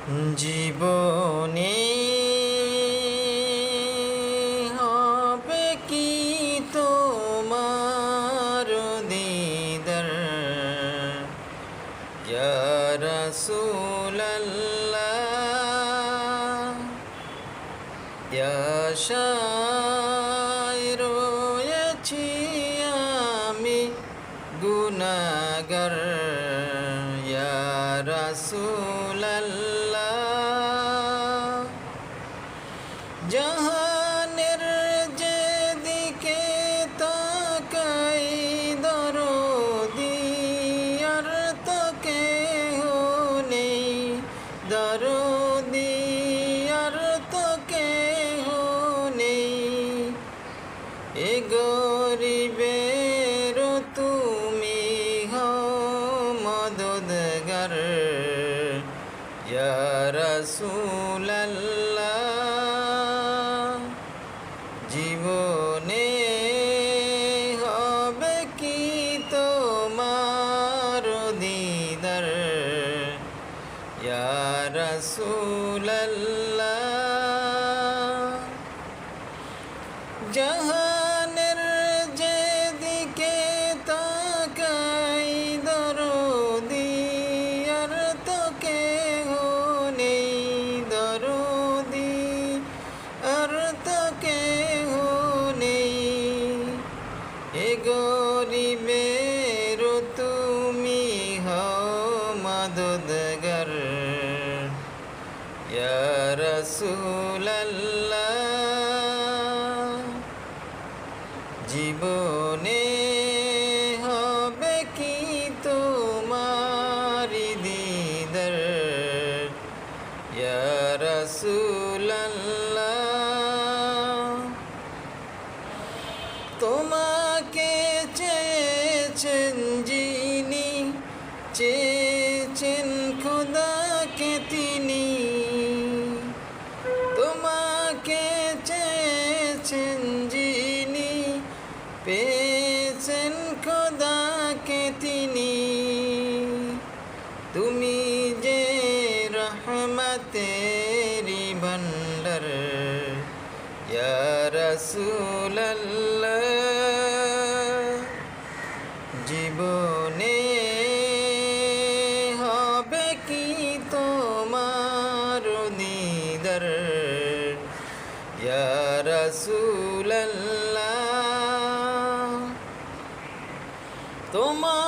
জীবনে হবে কি তোমার দিদার ইয়া রাসূলাল্লাহ ইয়া শায়র রয়েছি আমি গুনাহগার ইয়া রাসূলাল্লাহ জাহানের যেদিকে তাকাই দরদি আর তো কেহ নেই দরদি আর তো কেহ নেই এ গরিবের তুমি হও মদদগার ইয়া রাসূলাল্লাহ জীবনে হবে কি তোমার দিদার ইয়া রাসূলাল্লাহ জাহানের যেদিকে তাকাই দরদি আর তো কেহ নেই দরদি আর তো কেহ নেই এ গরিবের তুমি হও মদদগার ইয়া রাসূলাল্লাহ জীবনে হবে কি তোমার দিদার ইয়া রাসূলাল্লাহ তোমাকে চেয়েছেন যিনি চেয়েছেন খোদাকে তিনি তোমাকে চেয়েছেন যিনি পেয়েছেন খোদাকে তিনি তুমি যে রহমতেরি ভান্ডার ইয়া রাসূলাল্লাহ জীবনে হবে কি তোমার দিদার ইয়া রাসূলাল্লাহ তোমার